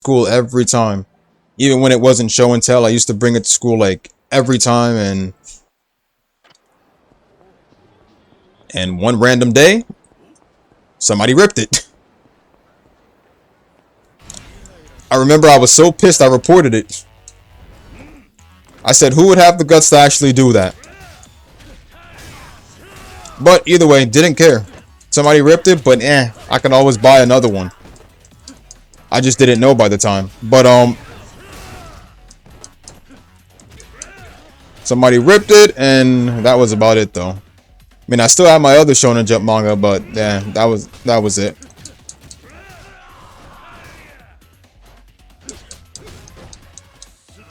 school every time. Even when it wasn't show and tell, I used to bring it to school like every time, and one random day, somebody ripped it. I remember I was so pissed I reported it. I said, who would have the guts to actually do that? But either way, didn't care. Somebody ripped it, but I could always buy another one. I just didn't know by the time. But somebody ripped it, and that was about it though. I mean, I still have my other Shonen Jump manga, but yeah, that was it.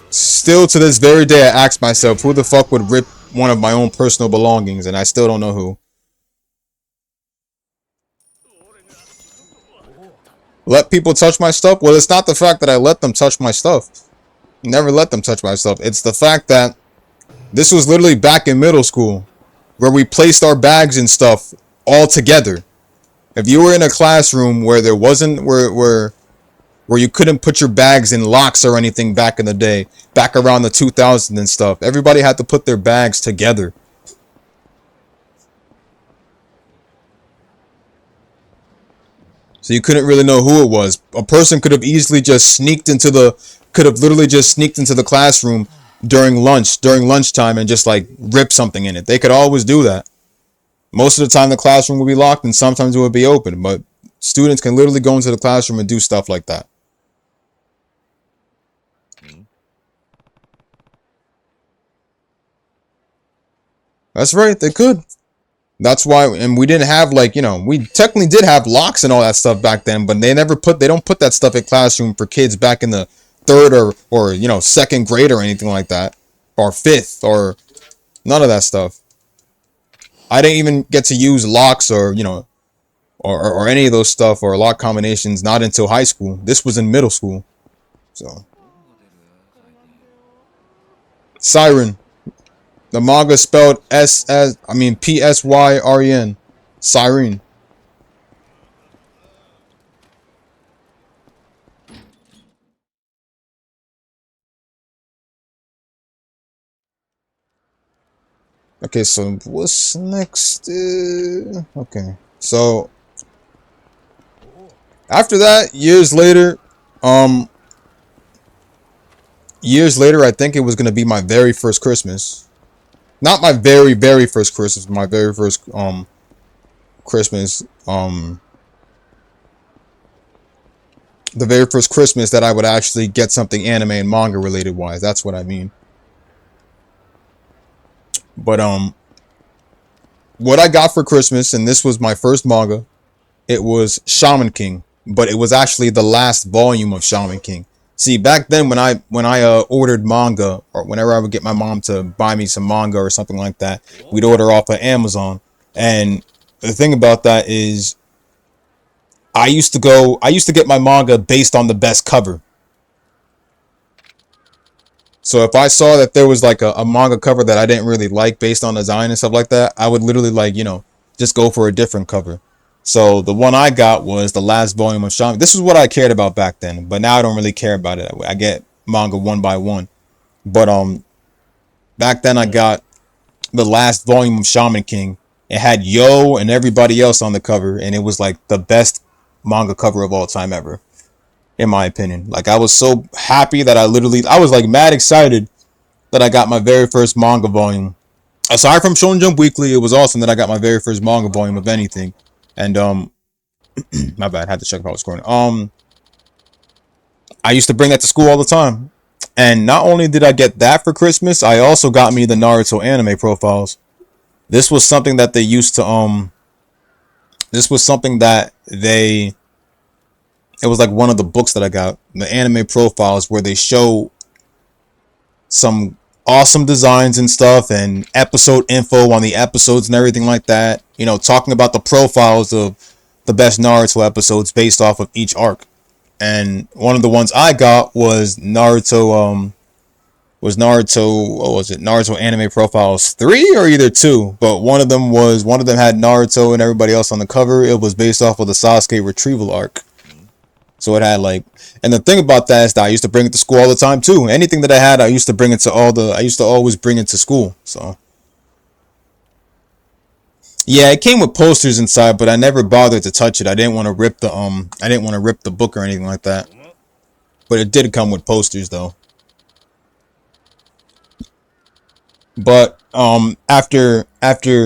Still to this very day, I ask myself, who the fuck would rip one of my own personal belongings, and I still don't know who. Let people touch my stuff? Well, it's not the fact that I let them touch my stuff. Never let them touch my stuff. It's the fact that this was literally back in middle school, where we placed our bags and stuff all together. If you were in a classroom where there wasn't where you couldn't put your bags in locks or anything back in the day, back around the 2000s and stuff, everybody had to put their bags together. So you couldn't really know who it was. A person could have easily just literally just sneaked into the classroom during lunchtime and just like rip something in it. They could always do that. Most of the time the classroom would be locked and sometimes it would be open, but students can literally go into the classroom and do stuff like that. That's right, they could. That's why, and we didn't have like, we technically did have locks and all that stuff back then, but they don't put that stuff in classroom for kids back in the third or second grade or anything like that, or fifth, or none of that stuff. I didn't even get to use locks or any of those stuff or lock combinations not until high school. This was in middle school. So Siren. The manga spelled Psyren. Siren. Okay, so what's next? Okay, so after that, years later, I think it was gonna be my very first Christmas. Not my very, very first Christmas, my very first Christmas, the very first Christmas that I would actually get something anime and manga related wise. That's what I mean. But what I got for Christmas, and this was my first manga, it was Shaman King, but it was actually the last volume of Shaman King. See, back then when I ordered manga, or whenever I would get my mom to buy me some manga or something like that, we'd order off of Amazon. And the thing about that is, I used to get my manga based on the best cover. So if I saw that there was like a manga cover that I didn't really like based on design and stuff like that, I would literally like, just go for a different cover. So the one I got was the last volume of Shaman. This is what I cared about back then, but now I don't really care about it. I get manga one by one. But back then I got the last volume of Shaman King. It had Yo and everybody else on the cover, and it was like the best manga cover of all time ever, in my opinion. Like, I was so happy that I was like mad excited that I got my very first manga volume. Aside from Shonen Jump Weekly, it was awesome that I got my very first manga volume of anything. And my bad, I had to check if I was scoring. I used to bring that to school all the time. And not only did I get that for Christmas, I also got me the Naruto anime profiles. This was something that they used to this was something that it was like one of the books that I got, the anime profiles, where they show some awesome designs and stuff and episode info on the episodes and everything like that. Talking about the profiles of the best Naruto episodes based off of each arc. And one of the ones I got was Naruto, what was it? Naruto Anime Profiles 3 or either 2. But one of them had Naruto and everybody else on the cover. It was based off of the Sasuke retrieval arc. So it And the thing about that is that I used to bring it to school all the time too. Anything that I had, I used to bring it to all the. I used to always bring it to school. So yeah, it came with posters inside, but I never bothered to touch it. I didn't want to rip the I didn't want to rip the book or anything like that. But it did come with posters though. But after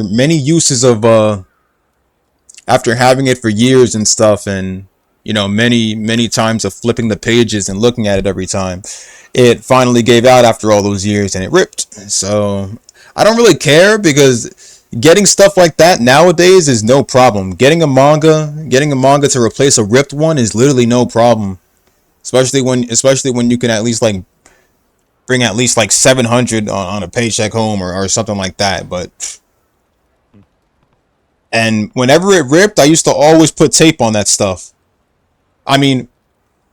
many uses of after having it for years and stuff, and many times of flipping the pages and looking at it every time, it finally gave out after all those years and it ripped. So I don't really care because getting stuff like that nowadays is no problem. Getting a manga to replace a ripped one is literally no problem. Especially when you can at least like bring at least like 700 on a paycheck home, or something like that. But and whenever it ripped, I used to always put tape on that stuff. I mean,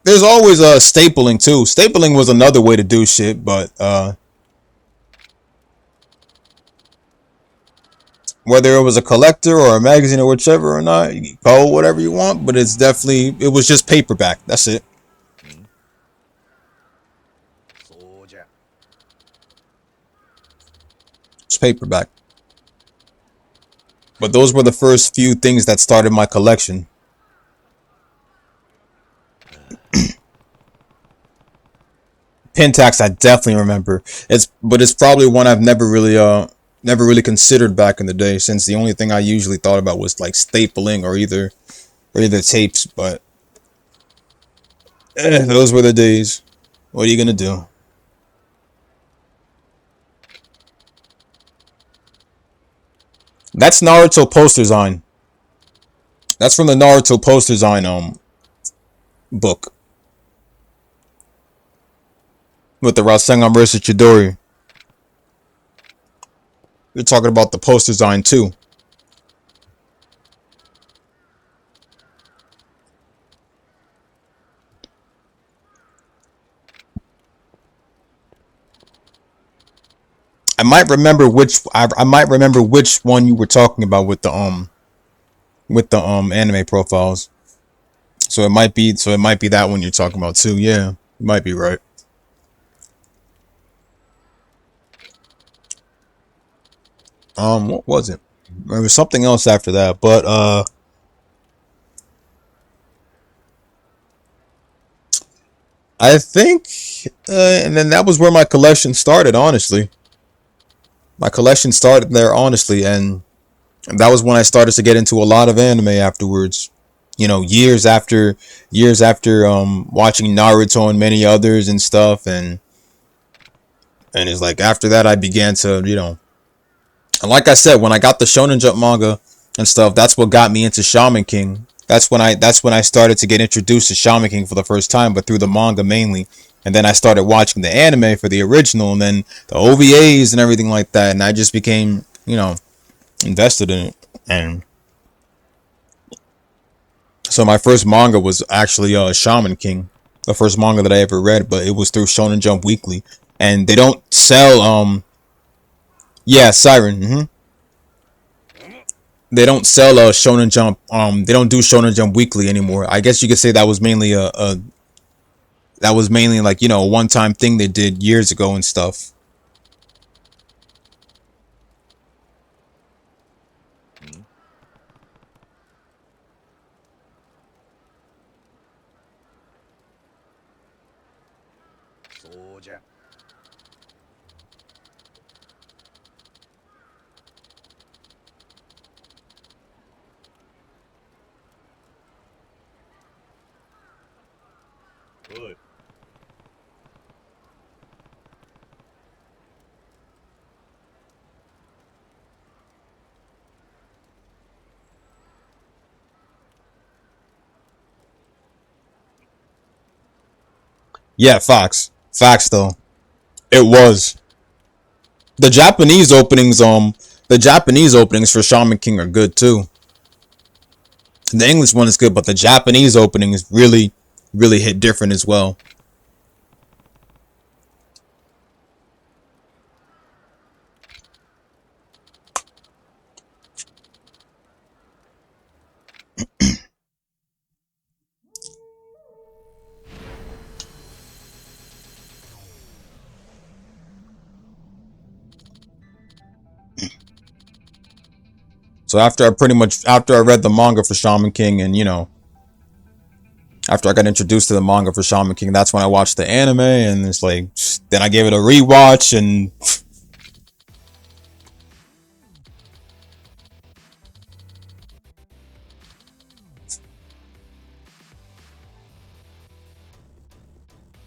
there's always stapling too. Stapling was another way to do shit, but whether it was a collector or a magazine or whichever or not, you can call it whatever you want. But it was just paperback. That's it. It's paperback. But those were the first few things that started my collection. Pentax, I definitely remember. It's probably one I've never really considered back in the day, since the only thing I usually thought about was like stapling or either tapes. But those were the days. What are you gonna do? That's Naruto poster design. That's from the Naruto poster design book with the Rasengan versus Chidori. You're talking about the poster design too. I might remember which one you were talking about with the anime profiles. So it might be that one you're talking about too. Yeah, you might be right. What was it? There was something else after that, but I think, and then that was where my collection started. Honestly, my collection started there. Honestly, and that was when I started to get into a lot of anime afterwards. Years after watching Naruto and many others and stuff, and it's like after that I began to and like I said, when I got the Shonen Jump manga and stuff, that's what got me into Shaman King. That's when I started to get introduced to Shaman King for the first time, but through the manga mainly. And then I started watching the anime for the original, and then the OVAs and everything like that, and I just became invested in it. And so my first manga was actually Shaman King, the first manga that I ever read, but it was through Shonen Jump Weekly, and they don't sell yeah, Siren. They don't sell Shonen Jump. They don't do Shonen Jump Weekly anymore. I guess you could say that was mainly like a one time thing they did years ago and stuff. Yeah, facts though. It was the Japanese openings. The Japanese openings for Shaman King are good too. The English one is good, but the Japanese opening is really, really hit different as well. So after I read the manga for Shaman King, and after I got introduced to the manga for Shaman King, that's when I watched the anime, and it's like, then I gave it a rewatch, and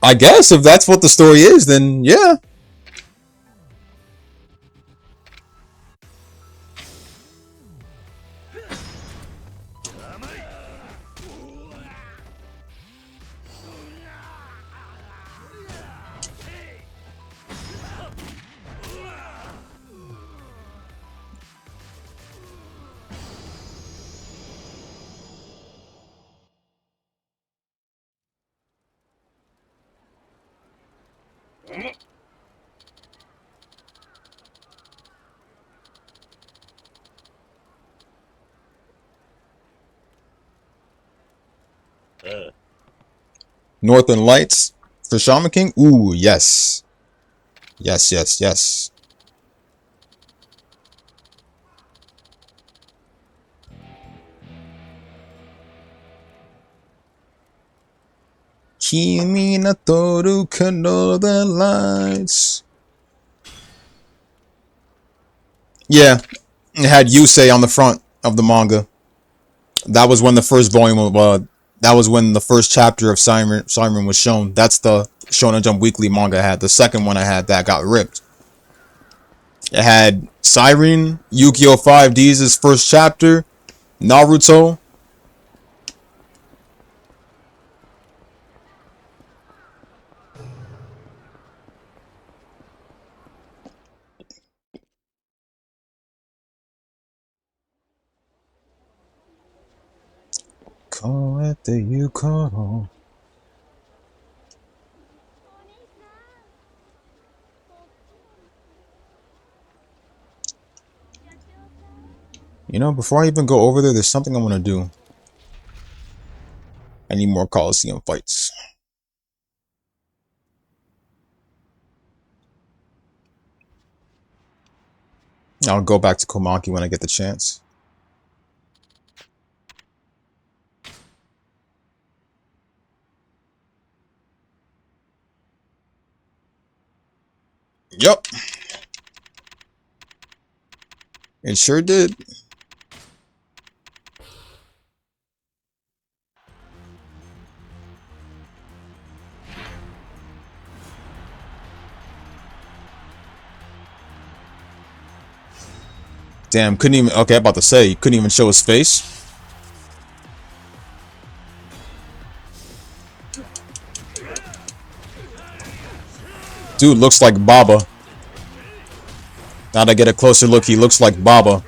I guess if that's what the story is, then yeah. Northern Lights for Shaman King? Ooh, yes. Yes, yes, yes. Kimi na toru ka Northern Lights. Yeah, it had Yusei on the front of the manga. That was when the first volume of that was when the first chapter of Siren was shown. That's the Shonen Jump Weekly manga I had. The second one I had that got ripped. It had Siren, Yu-Gi-Oh! 5D's first chapter, Naruto. Koete Yukoro. Before I even go over there's something I want to do. I need more Coliseum fights. I'll go back to Komaki when I get the chance. Yup. It sure did. Damn, couldn't even... Okay, I'm about to say, he couldn't even show his face. Dude looks like Baba. Now that I get a closer look, he looks like Baba.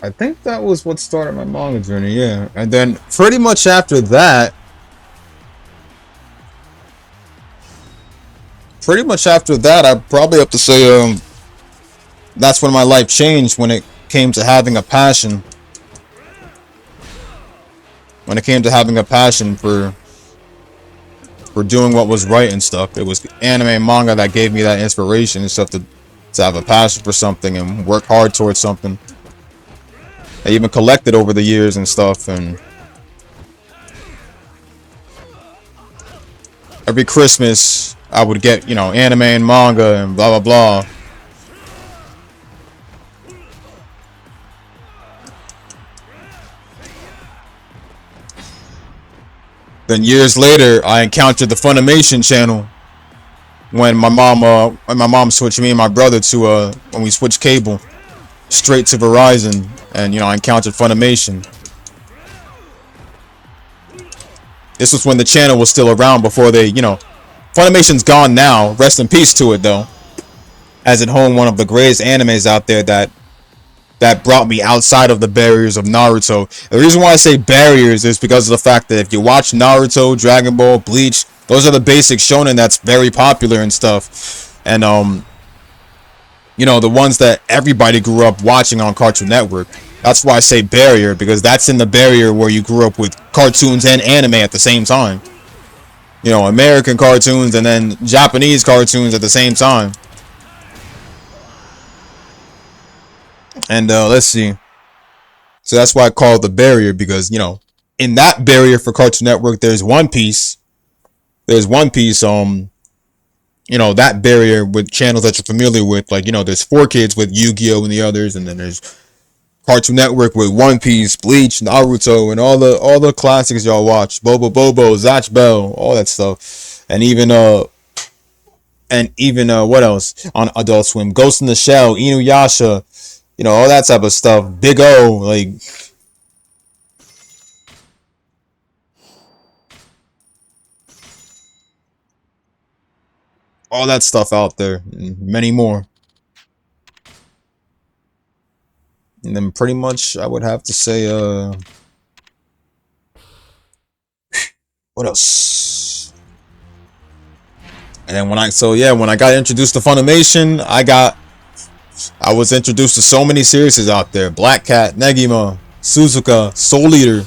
I think that was what started my manga journey, yeah. And then pretty much after that, I probably have to say that's when my life changed, when it came to having a passion. When it came to having a passion for doing what was right and stuff. It was anime and manga that gave me that inspiration and stuff to have a passion for something and work hard towards something. I even collected over the years and stuff, and every Christmas I would get, anime and manga and blah blah blah. Then years later, I encountered the Funimation channel when my mom switched me and my brother to when we switched cable straight to Verizon, and I encountered Funimation. This was when the channel was still around before they, Funimation's gone now. Rest in peace to it, though. As it home one of the greatest animes out there that brought me outside of the barriers of Naruto. The reason why I say barriers is because of the fact that if you watch Naruto, Dragon Ball, Bleach, those are the basic shonen that's very popular and stuff. And the ones that everybody grew up watching on Cartoon Network. That's why I say barrier, because that's in the barrier where you grew up with cartoons and anime at the same time. American cartoons and then Japanese cartoons at the same time. And let's see. So that's why I call it the barrier, because, in that barrier for Cartoon Network, there's One Piece. There's One Piece, that barrier with channels that you're familiar with. Like, there's 4Kids with Yu-Gi-Oh! And the others, and then there's Cartoon Network with One Piece, Bleach, Naruto, and all the classics y'all watch. Bobo Bobo, Zatch Bell, all that stuff. And even what else on Adult Swim? Ghost in the Shell, Inuyasha, all that type of stuff. Big O, like all that stuff out there, and many more. And then pretty much I would have to say what else? And then when I got introduced to Funimation, I was introduced to so many series out there. Black Cat, Negima, Suzuka, Soul Eater.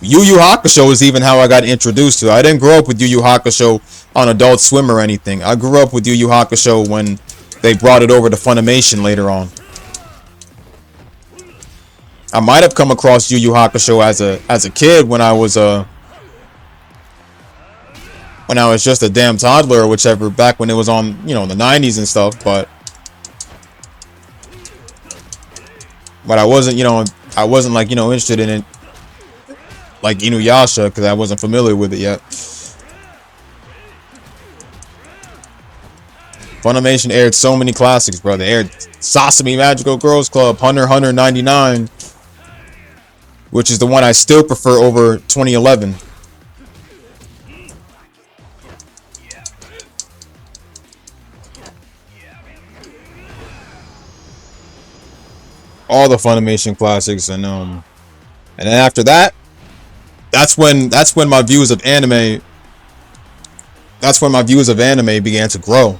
Yu Yu Hakusho is even how I got introduced to it. I didn't grow up with Yu Yu Hakusho on Adult Swim or anything. I grew up with Yu Yu Hakusho when they brought it over to Funimation later on. I might have come across Yu Yu Hakusho as a kid when I was just a damn toddler or whichever, back when it was on, the 90s and stuff, but I wasn't, like, interested in it like Inuyasha, because I wasn't familiar with it yet. Funimation aired so many classics, bro. They aired Sasami Magical Girls Club, Hunter 99, which is the one I still prefer over 2011. All the Funimation classics, and then after that, that's when my views of anime began to grow.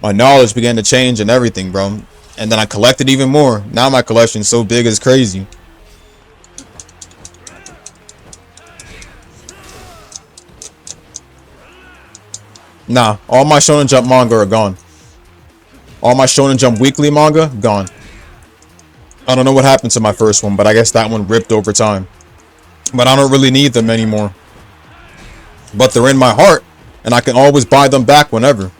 My knowledge began to change and everything, bro. And then I collected even more. Now my collection's so big it's crazy. Nah, all my Shonen Jump manga are gone. All my Shonen Jump weekly manga, gone. I don't know what happened to my first one, but I guess that one ripped over time. But I don't really need them anymore. But they're in my heart, and I can always buy them back whenever.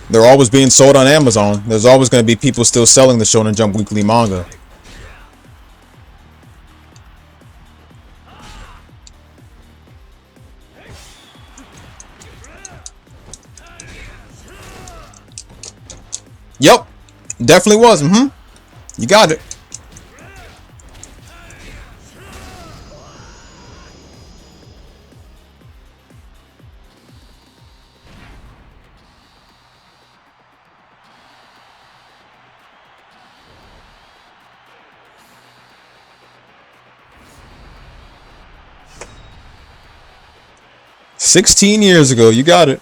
They're always being sold on Amazon. There's always going to be people still selling the Shonen Jump weekly manga. Yep, definitely was. You got it. "16 years ago, you got it."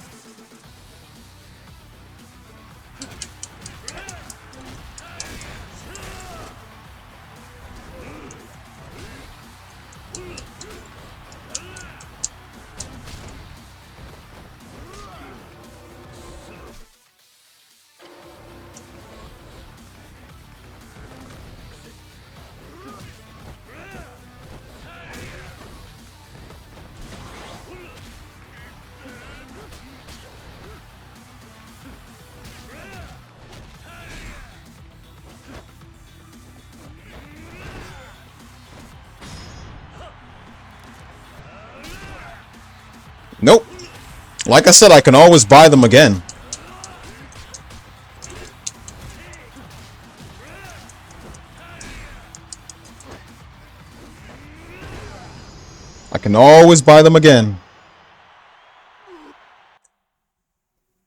Nope. Like I said, I can always buy them again. I can always buy them again.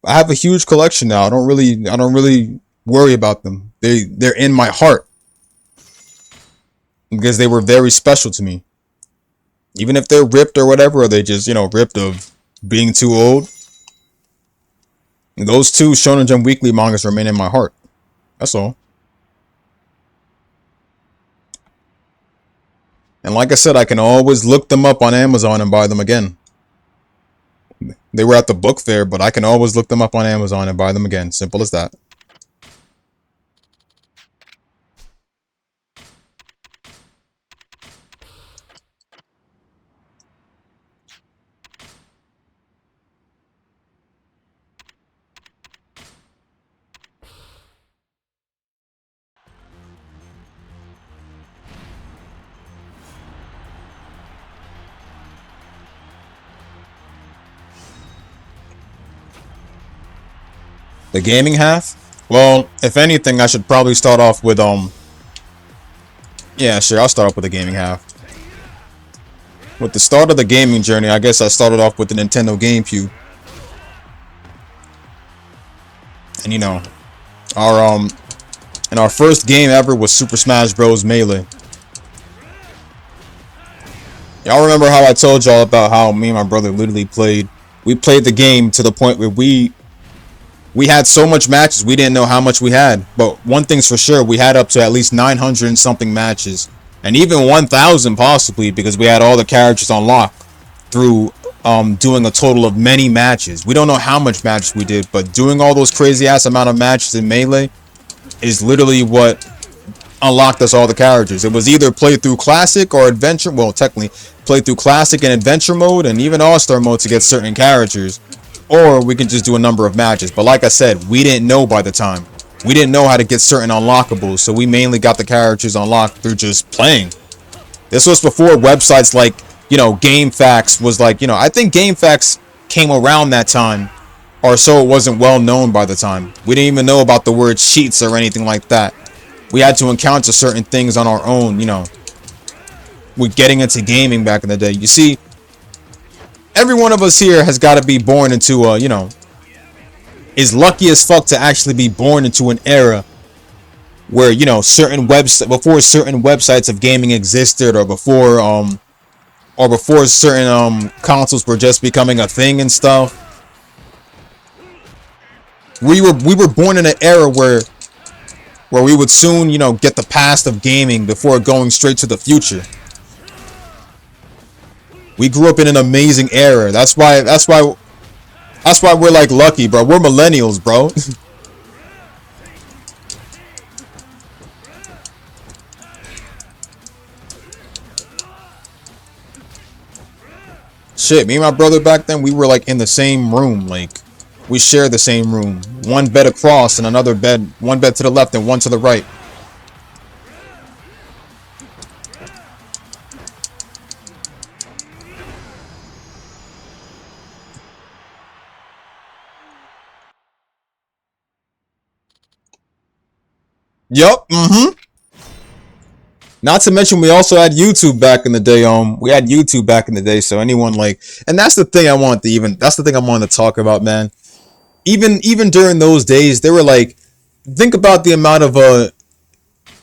I have a huge collection now. I don't really worry about them. They're in my heart because they were very special to me. Even if they're ripped or whatever, or they just, ripped of being too old. Those two Shonen Jump Weekly mangas remain in my heart. That's all. And like I said, I can always look them up on Amazon and buy them again. They were at the book fair, but I can always look them up on Amazon and buy them again. Simple as that. The gaming half? Well, if anything, I should probably start off with, yeah, sure, I'll start off with the gaming half. With the start of the gaming journey, I guess I started off with the Nintendo GameCube. And our and our first game ever was Super Smash Bros. Melee. Y'all remember how I told y'all about how me and my brother literally we played the game to the point where we had so much matches we didn't know how much we had. But one thing's for sure, we had up to at least 900 and something matches. And even 1,000 possibly, because we had all the characters unlocked through doing a total of many matches. We don't know how much matches we did, but doing all those crazy ass amount of matches in Melee is literally what unlocked us all the characters. It was either play through classic or adventure. Well, technically play through classic and adventure mode and even all-star mode to get certain characters, or we can just do a number of matches. But like I said, we didn't know by the time. We didn't know how to get certain unlockables, so we mainly got the characters unlocked through just playing. This was before websites like, GameFAQs was like, I think GameFAQs came around that time, or so it wasn't well known by the time. We didn't even know about the word cheats or anything like that. We had to encounter certain things on our own, with getting into gaming back in the day. You see, every one of us here has got to be born into is lucky as fuck to actually be born into an era where, certain before certain websites of gaming existed, or before certain consoles were just becoming a thing and stuff. We were born in an era where we would soon, get the past of gaming before going straight to the future. We grew up in an amazing era. That's why we're like lucky, bro. We're millennials, bro. Shit, me and my brother back then, we were like in the same room. Like, we shared the same room. One bed across and another bed, one bed to the left and one to the right. Yup, Not to mention, we also had YouTube back in the day. We had YouTube back in the day, so anyone like, and that's the thing I wanted to talk about, man. Even during those days, they were like, think about the amount of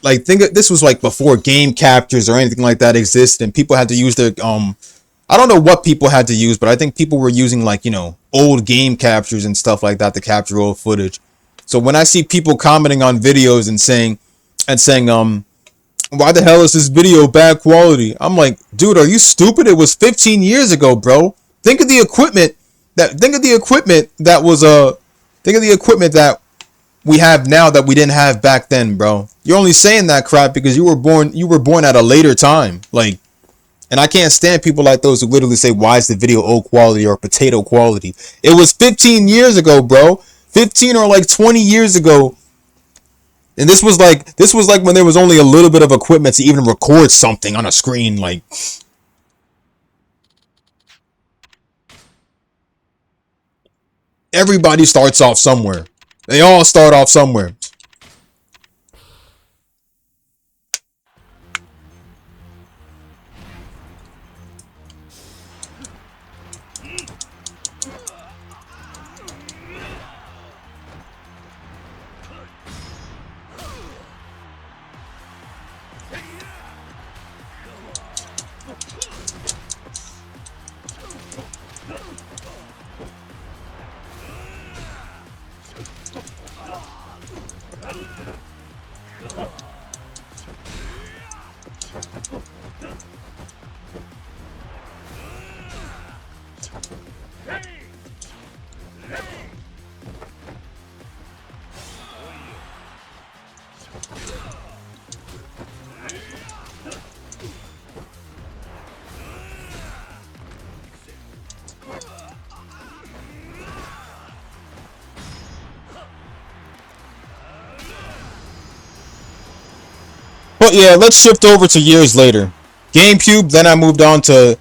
this was like before game captures or anything like that existed, and people had to use their I don't know what people had to use, but I think people were using like, old game captures and stuff like that to capture old footage. So when I see people commenting on videos and saying why the hell is this video bad quality? I'm like, dude, are you stupid? It was 15 years ago, bro. Think of the equipment that we have now that we didn't have back then, bro. You're only saying that crap because you were born at a later time. Like, and I can't stand people like those who literally say, why is the video old quality or potato quality? It was 15 years ago, bro. 15 or like 20 years ago. And this was like when there was only a little bit of equipment to even record something on a screen. Like, everybody starts off somewhere. They all start off somewhere. But yeah, let's shift over to years later. GameCube, then I moved on to,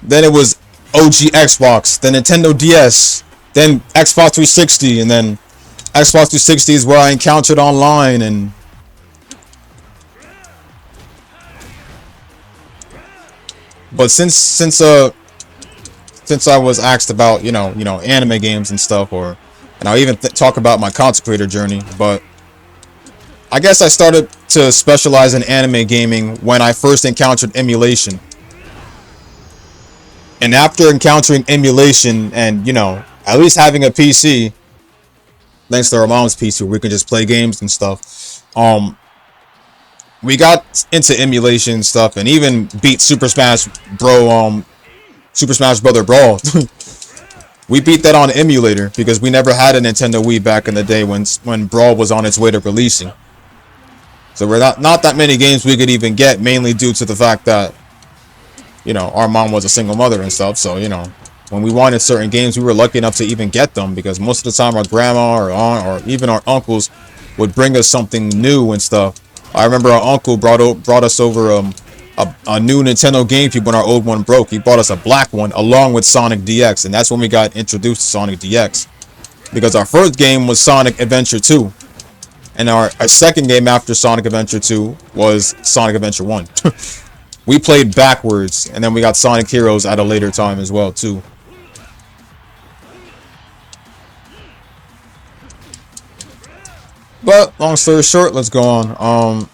then it was OG Xbox, then Nintendo DS, then Xbox 360, and then Xbox 360 is where I encountered online. And but since I was asked about anime games and stuff, or and I'll even talk about my content creator journey. But I guess I started to specialize in anime gaming when I first encountered emulation. And after encountering emulation and, at least having a PC, thanks to our mom's PC where we can just play games and stuff, we got into emulation stuff and even beat Super Smash Brother Brawl. We beat that on emulator because we never had a Nintendo Wii back in the day when Brawl was on its way to releasing. So we're not that many games we could even get, mainly due to the fact that, our mom was a single mother and stuff. So, when we wanted certain games, we were lucky enough to even get them because most of the time our grandma or aunt or even our uncles would bring us something new and stuff. I remember our uncle brought us over a new Nintendo GameCube when our old one broke. He bought us a black one along with Sonic DX, and that's when we got introduced to Sonic DX. Because our first game was Sonic Adventure 2. And our second game after Sonic Adventure 2 was Sonic Adventure 1. We played backwards, and then we got Sonic Heroes at a later time as well, too. But, long story short, let's go on.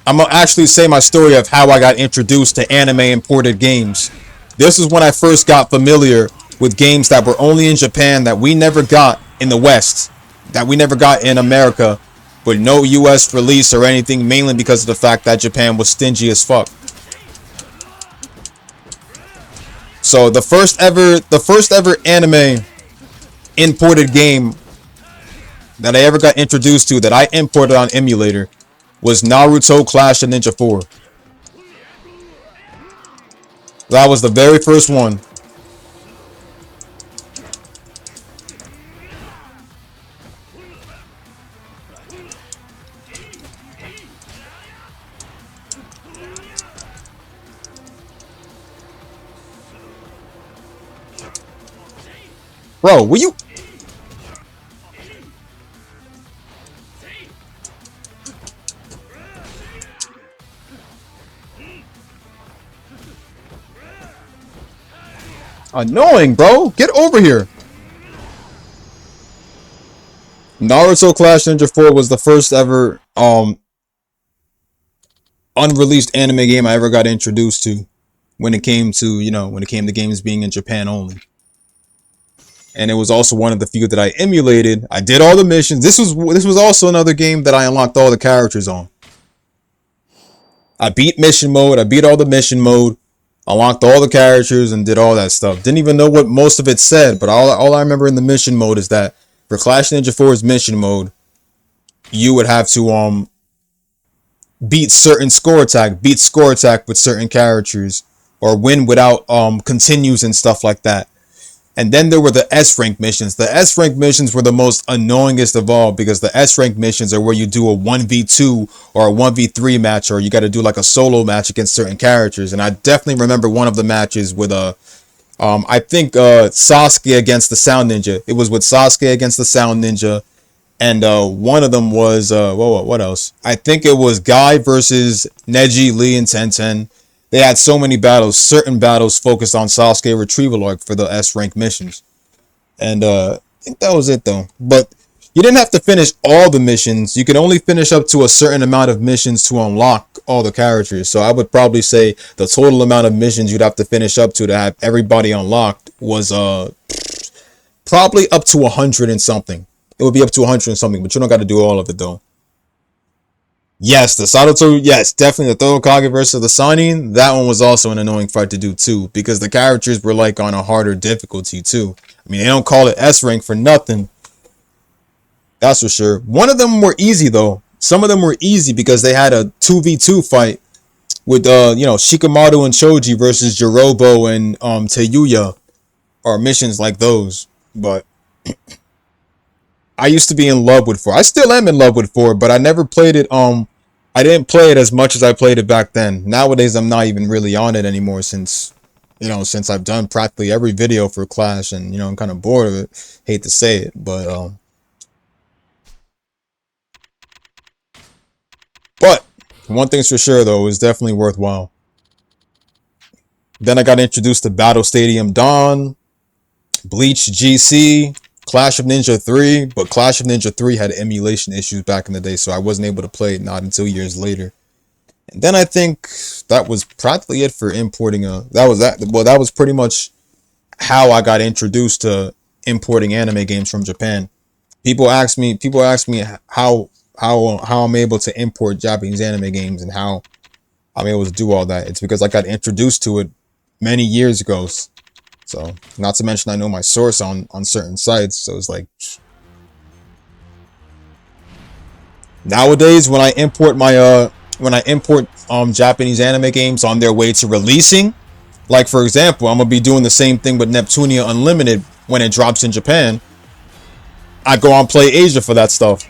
I'm going to actually say my story of how I got introduced to anime imported games. This is when I first got familiar with games that were only in Japan, that we never got in the West, that we never got in America, with no US release or anything, mainly because of the fact that Japan was stingy as fuck. So the first ever anime imported game that I ever got introduced to, that I imported on emulator, was Naruto Clash of Ninja 4. That was the very first one. Bro, will you? Annoying, bro. Get over here. Naruto Clash Ninja 4 was the first ever unreleased anime game I ever got introduced to when it came to, games being in Japan only. And it was also one of the few that I emulated. I did all the missions. This was also another game that I unlocked all the characters on. I beat mission mode. I beat all the mission mode. Unlocked all the characters and did all that stuff. Didn't even know what most of it said, but all I remember in the mission mode is that for Clash Ninja 4's mission mode, you would have to beat score attack with certain characters, or win without continues and stuff like that. And then there were the S rank missions. The S rank missions were the most annoyingest of all, because the S rank missions are where you do a 1v2 or a 1v3 match, or you got to do like a solo match against certain characters. And I definitely remember one of the matches with I think Sasuke against the Sound Ninja. It was with Sasuke against the Sound Ninja. And one of them was, what else? I think it was Guy versus Neji, Lee, and Tenten. They had so many battles. Certain battles focused on Sasuke retrieval arc for the S rank missions. And I think that was it, though. But you didn't have to finish all the missions. You could only finish up to a certain amount of missions to unlock all the characters. So I would probably say the total amount of missions you'd have to finish up to have everybody unlocked was Probably up to 100 and something. It would be up to 100 and something, but you don't got to do all of it though. Yes, the Saruto, yes, definitely the Tokage versus the Sannin. That one was also an annoying fight to do too, because the characters were like on a harder difficulty too. I mean, they don't call it S rank for nothing. That's for sure. One of them were easy though. Some of them were easy because they had a 2v2 fight with Shikamaru and Choji versus Jirobo and Teyuya, or missions like those. But I used to be in love with 4. I still am in love with 4, but I never played it. I didn't play it as much as I played it back then. Nowadays, I'm not even really on it anymore since, since I've done practically every video for Clash, and I'm kind of bored of it. Hate to say it, but one thing's for sure though, it was definitely worthwhile. Then I got introduced to Battle Stadium Dawn, Bleach GC, Clash of Ninja 3, but Clash of Ninja 3 had emulation issues back in the day, so I wasn't able to play it not until years later. And then I think that was practically it for importing that was pretty much how I got introduced to importing anime games from Japan. People ask me how I'm able to import Japanese anime games and how I'm able to do all that. It's because I got introduced to it many years ago. So, not to mention I know my source on certain sites. So it's like nowadays when I import Japanese anime games on their way to releasing, like for example, I'm gonna be doing the same thing with Neptunia Unlimited when it drops in Japan. I go on Play Asia for that stuff.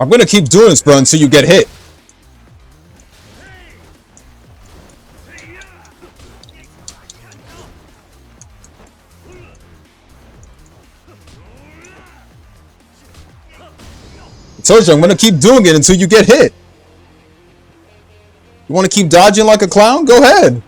I'm gonna keep doing this, bro, until you get hit. I told you I'm gonna keep doing it until you get hit. You want to keep dodging like a clown? Go ahead.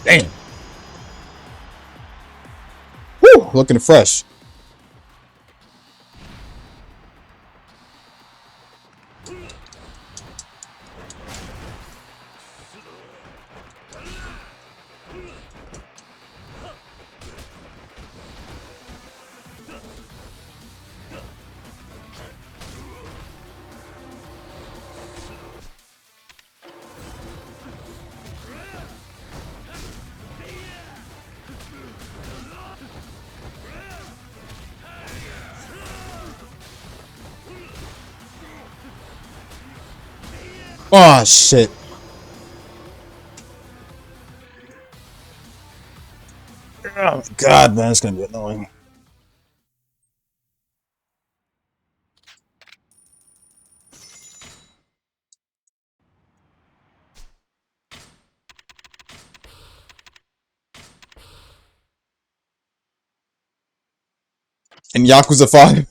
Damn. Woo, looking fresh. Oh shit. Oh god, man, it's gonna be annoying. In Yakuza 5.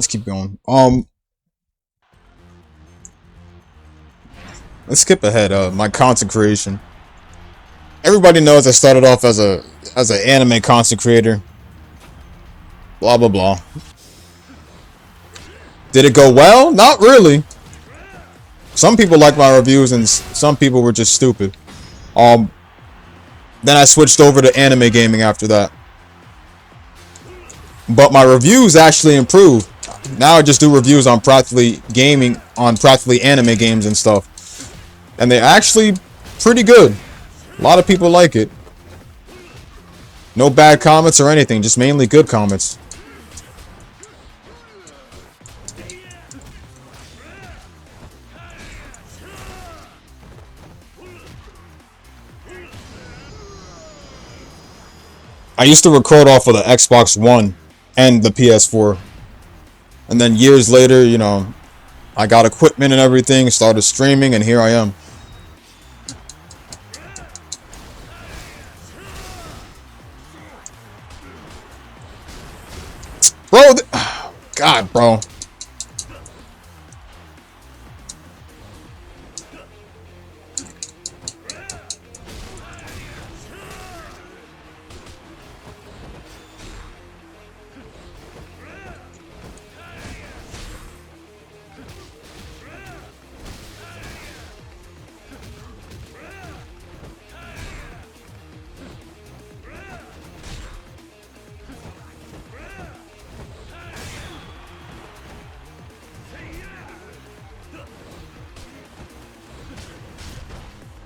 keep going. Let's skip ahead. My content creation. Everybody knows I started off as an anime content creator. Blah blah blah. Did it go well? Not really. Some people liked my reviews and some people were just stupid. Then I switched over to anime gaming after that. But my reviews actually improved. Now I just do reviews on practically gaming, on practically anime games and stuff. And they're actually pretty good. A lot of people like it. No bad comments or anything, just mainly good comments. I used to record off of the Xbox One and the PS4. And then years later, you know, I got equipment and everything, started streaming, and here I am. Bro, God, bro.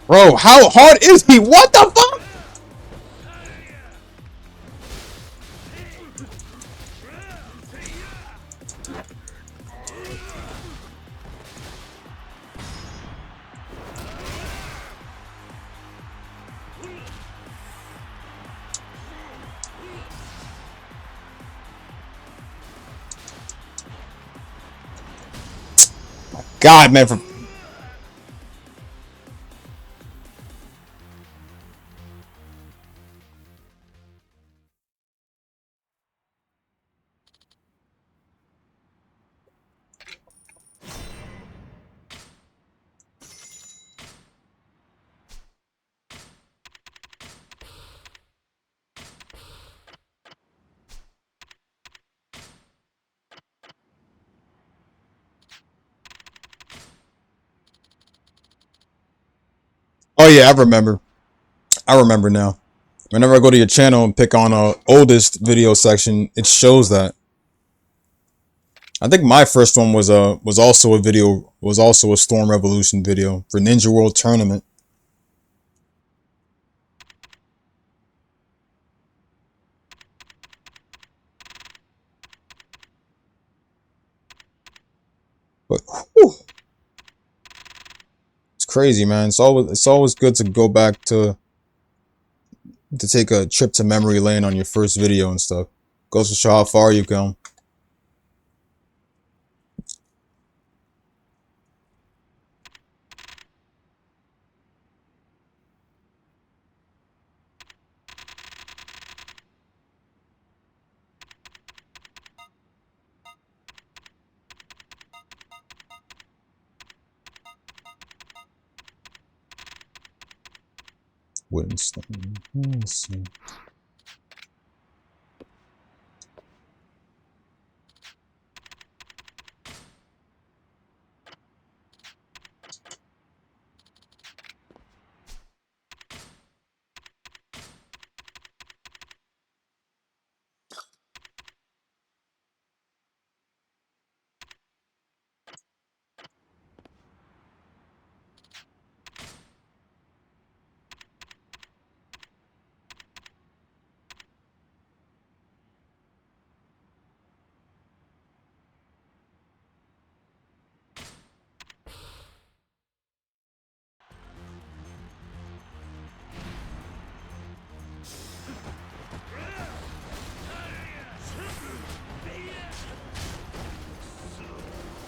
Bro, how hard is he? What the fuck? God, man, for... Oh yeah, I remember. I remember now. Whenever I go to your channel and pick on oldest video section, it shows that. I think my first one was also a video, was also a Storm Revolution video for Ninja World Tournament. But whew, it's crazy, man. It's always good to go back to take a trip to memory lane on your first video and stuff. Goes to show how far you come. Winston. Let's see.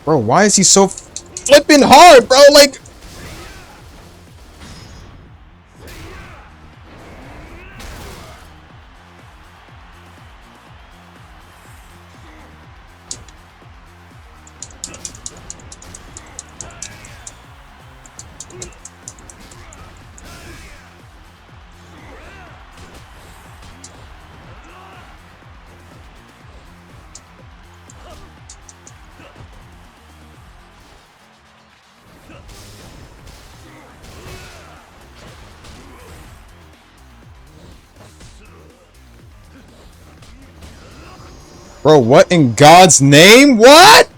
Bro, why is he so flipping hard, bro? Like, Bro, what in God's name? What?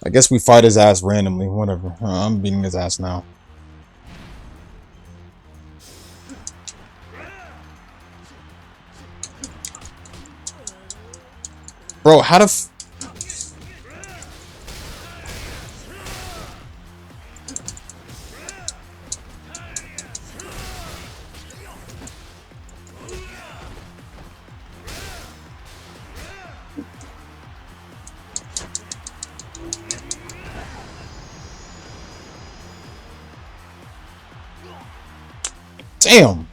I guess we fight his ass randomly. Whatever. I'm beating his ass now. Bro, how the f- Damn.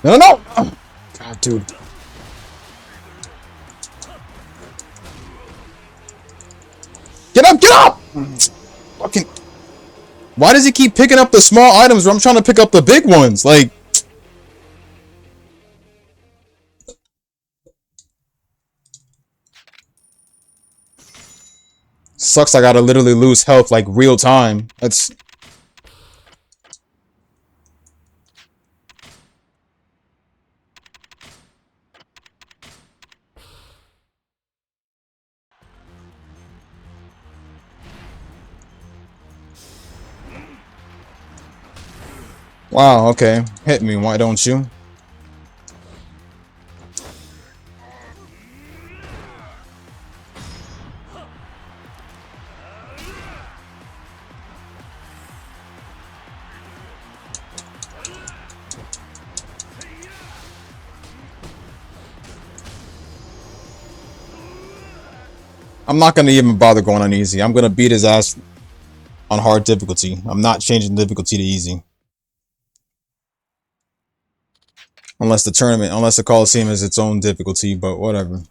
No, no, no. God, dude. Get up, get up! Fucking. Why does he keep picking up the small items where I'm trying to pick up the big ones? Like, sucks I gotta literally lose health like real time. That's. Wow, okay. Hit me, why don't you? I'm not gonna even bother going on easy. I'm gonna beat his ass on hard difficulty. I'm not changing the difficulty to easy. Unless the tournament, unless the Coliseum is its own difficulty, but whatever.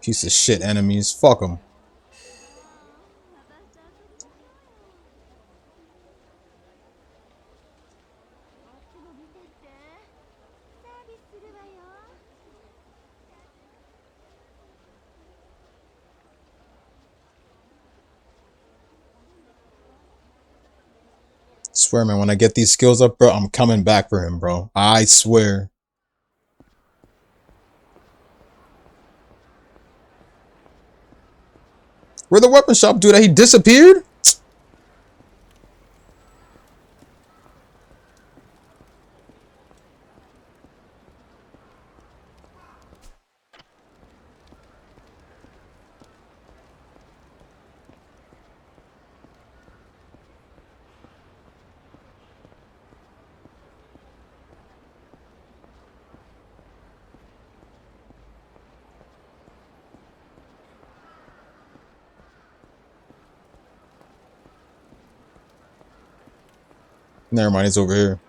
Piece of shit enemies. Fuck them. Swear, man, when I get these skills up, bro, I'm coming back for him, bro. I swear. Where'd the weapon shop dude? He disappeared? Never mind, he's over here.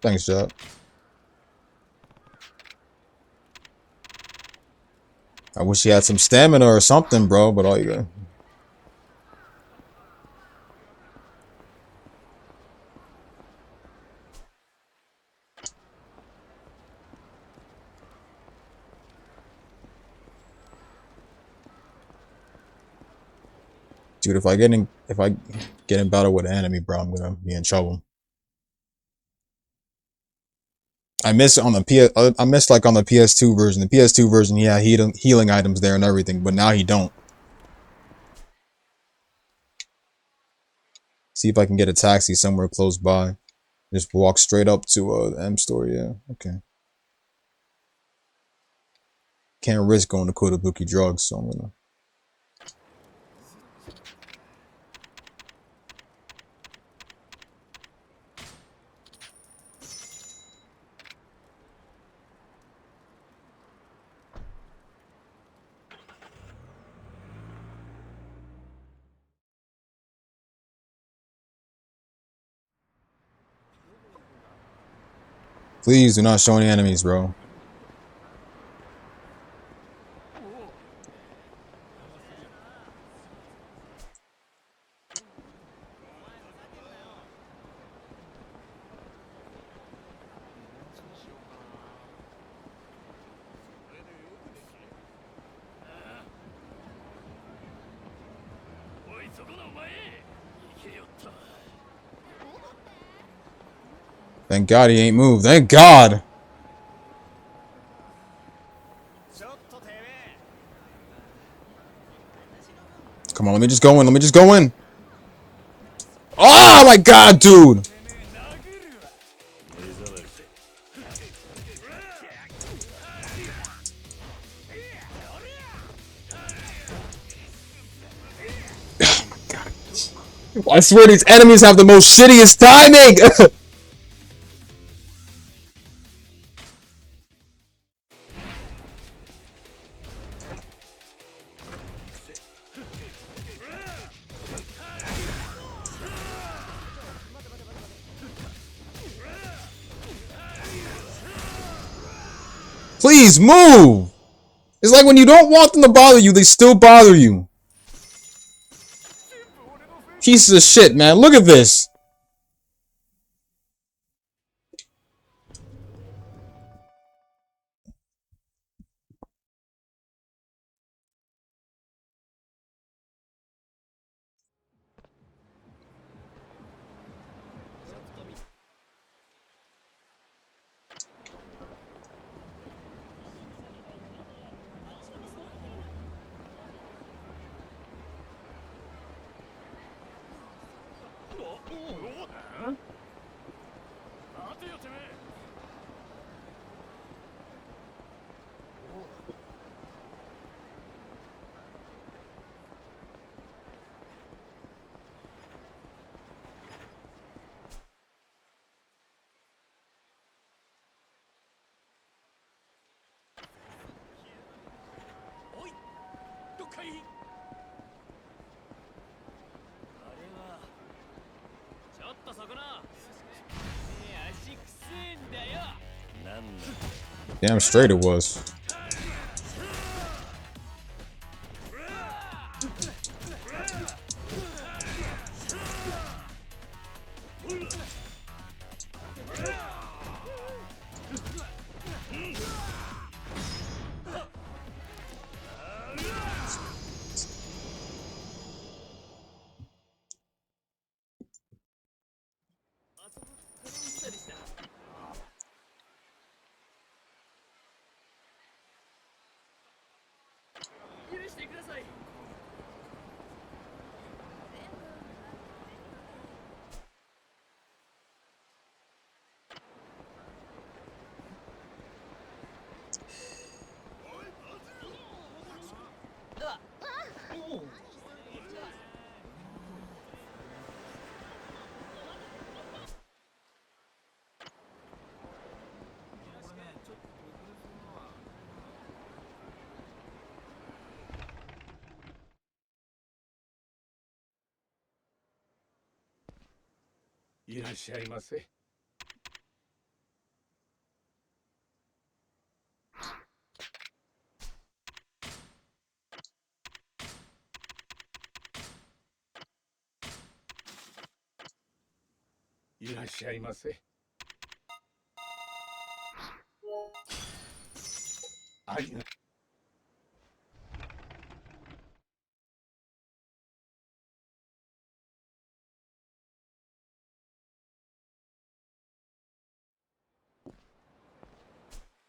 Thanks, Job. I wish he had some stamina or something, bro, but all you got. Dude, if I get in battle with an enemy, bro, I'm gonna be in trouble. I miss on the I missed like on the PS2 version. The PS2 version, yeah, healing items there and everything, but now he don't. See if I can get a taxi somewhere close by. Just walk straight up to the M store. Yeah, okay. Can't risk going to Kotobuki Drugs, so I'm gonna. Please do not show any enemies, bro. Thank God he ain't moved. Thank God. Come on, let me just go in. Let me just go in. Oh my God, dude. I swear these enemies have the most shittiest timing. Please move. It's like when you don't want them to bother you, they still bother you. Pieces of shit, man. Look at this. Damn straight it was.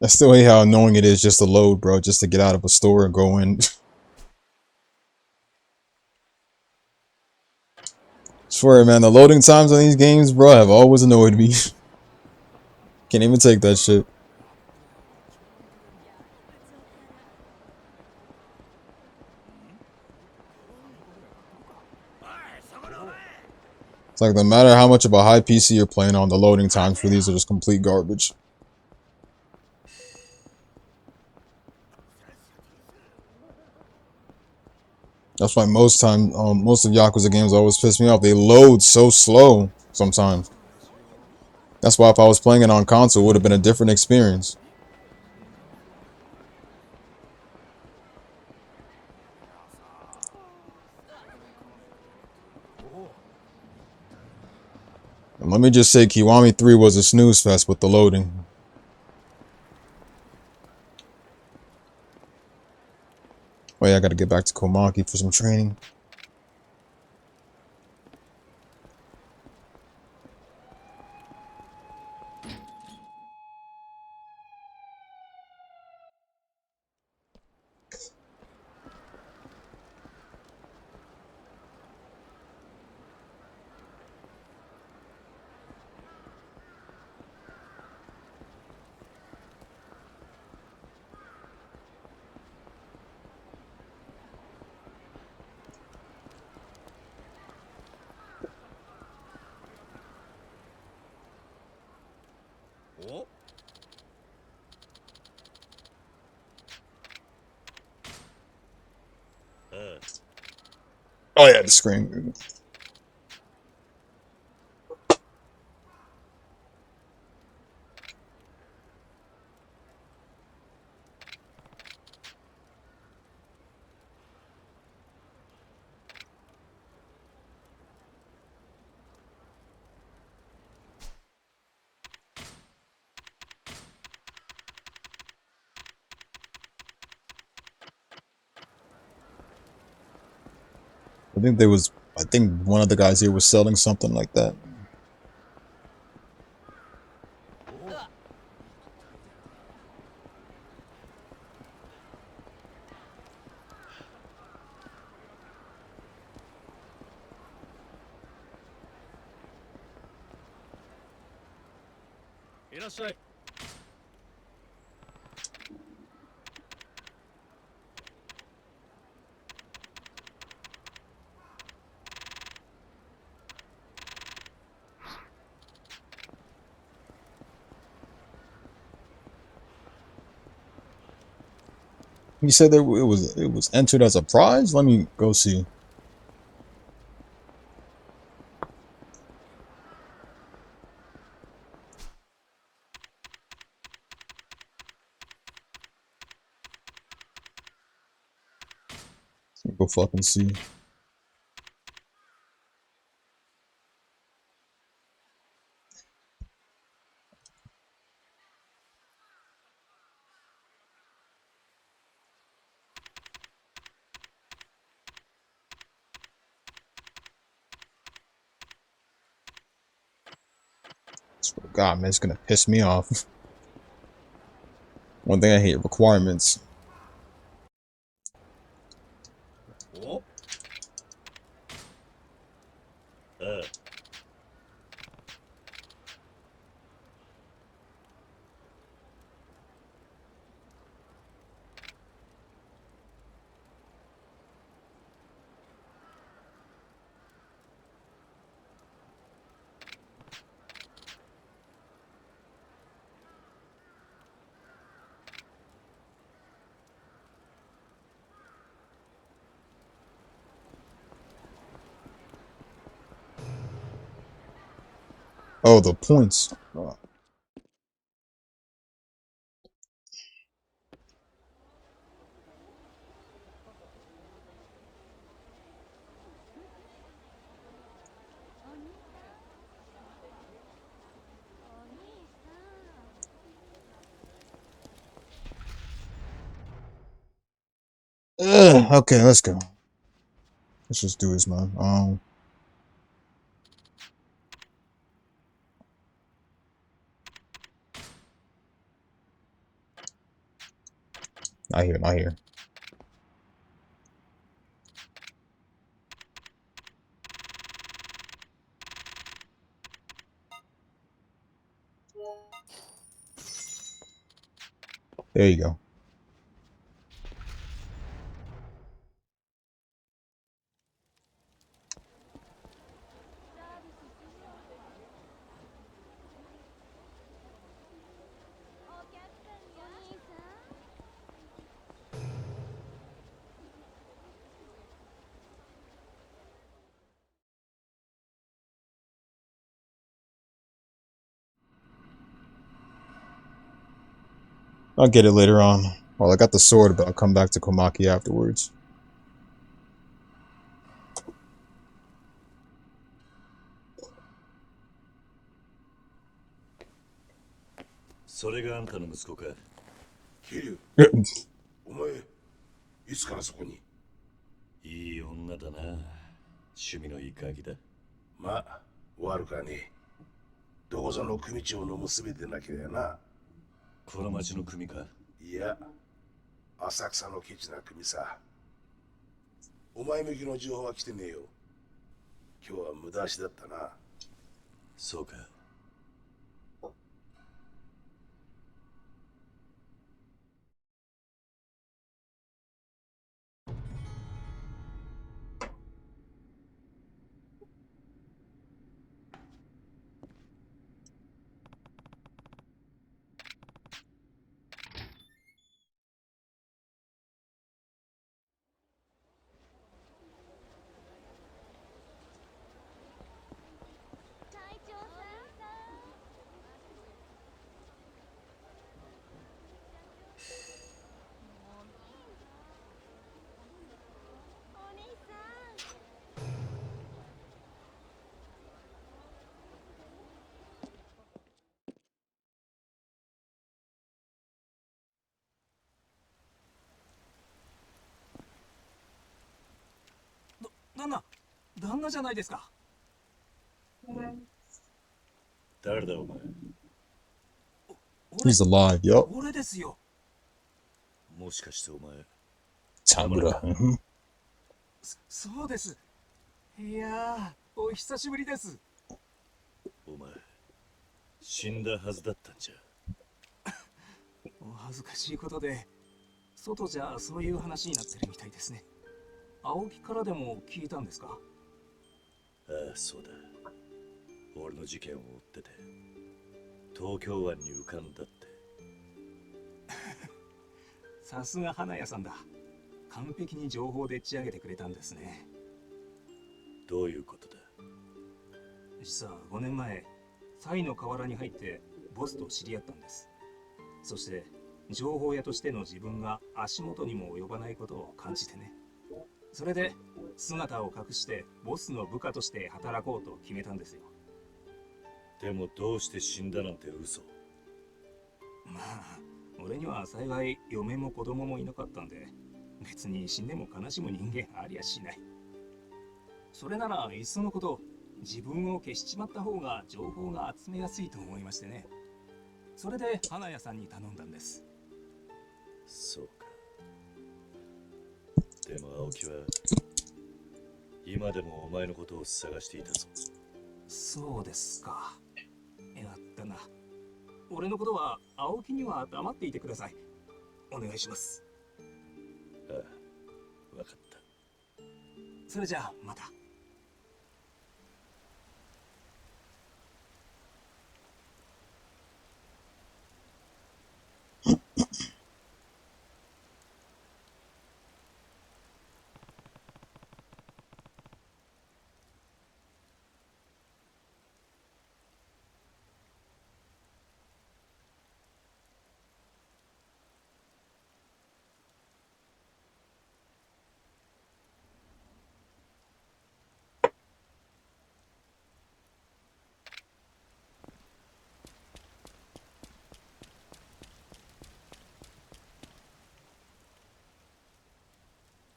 I still hate how annoying it is just to load, bro, just to get out of a store and go in. Swear, man, the loading times on these games, bro, have always annoyed me. Can't even take that shit. It's like no matter how much of a high PC you're playing on, the loading times for these are just complete garbage. That's why most of Yakuza games always piss me off. They load so slow sometimes. That's why if I was playing it on console, it would have been a different experience. And let me just say, Kiwami 3 was a snooze fest with the loading. Oh yeah, I gotta get back to Komaki for some training. Oh yeah, the screen. I think one of the guys here was selling something like that. You said that it was entered as a prize? Let me go see. Let me go fucking see. God, man, it's gonna piss me off. One thing I hate, requirements. Oh, the points. Okay, let's go. Let's just do this, man. Not here, not here. There you go. I'll get it later on. Well, I got the sword, but I'll come back to Komaki afterwards. それがあんたの息子か。桐生、お前、いつからそこに？いい女だな。趣味のいい鍵だ。まあ、悪かねえ。どこぞの組長の娘でなけりゃな。この町の組か。いや、浅草のケチな組さ。お前向きの情報は来てねえよ。今日は無駄足だったな。そうか。旦那じゃないですか。誰だお前。He's alive, yup. 俺ですよ。もしかしてお前。Tamura. そうです。いやー、お久しぶりです。お前、死んだはずだったんじゃ。お恥ずかしいことで、外じゃそういう話になってるみたいですね。青木からでも聞いたんですか？ああ、そうだ。俺の事件を追ってて、東京湾に浮かんだって。さすが花屋さんだ。完璧に情報でっち上げてくれたんですね。どういうことだ？実は5年前、サイの河原に入ってボスと知り合ったんです。そして情報屋としての自分が足元にも及ばないことを感じてね。それで姿を隠してボスの部下として働こうと決めたんですよ。でもどうして死んだなんて嘘。まあ俺には幸い嫁も子供もいなかったんで、別に死んでも悲しむ人間ありゃしない。それならいっそのこと自分を消しちまった方が情報が集めやすいと思いましてね。それで花屋さんに頼んだんです。そうか。でも青木は今でもお前のことを探していたぞ。そうですか。やったな。俺のことは青木には黙っていてください。お願いします。ああ、わかった。それじゃあまた。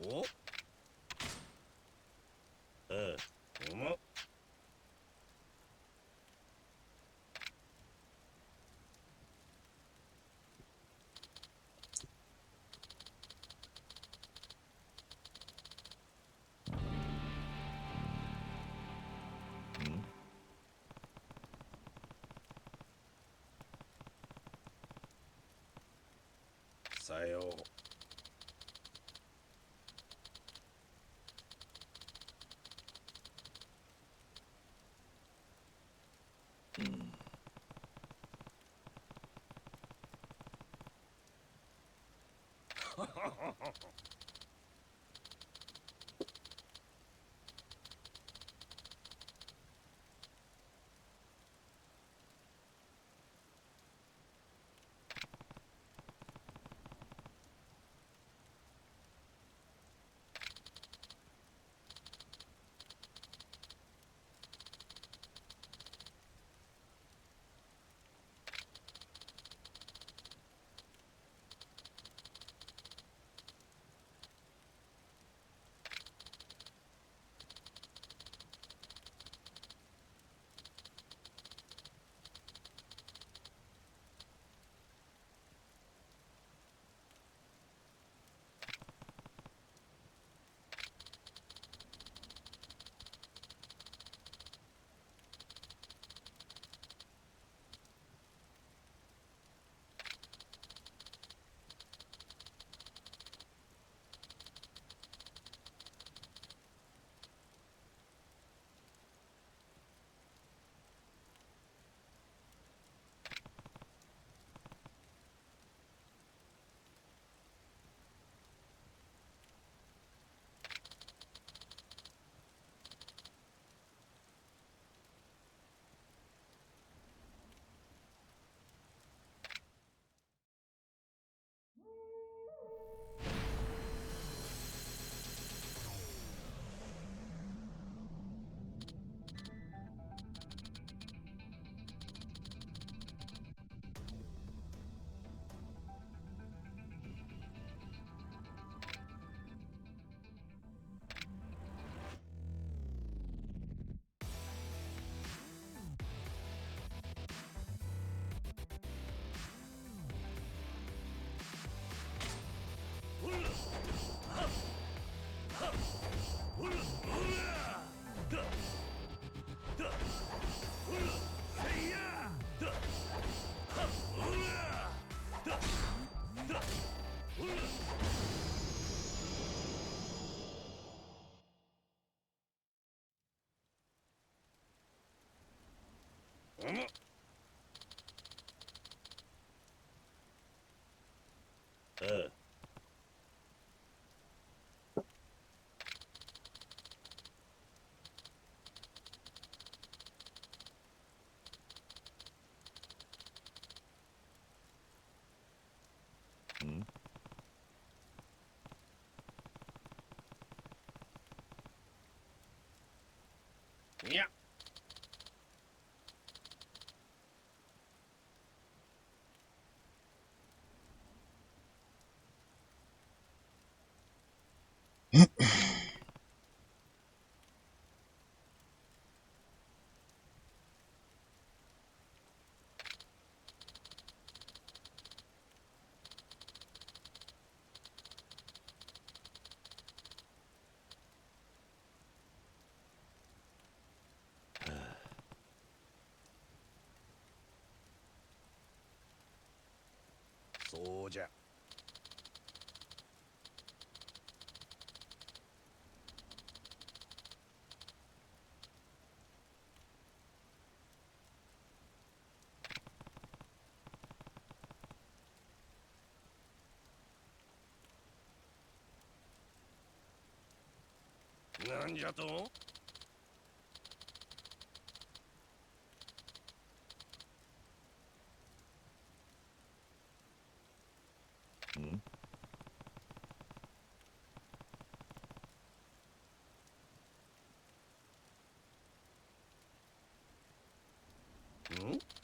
お？ああ、おま。だよ。ああ。んいや。そうじゃ。なんじゃと？ん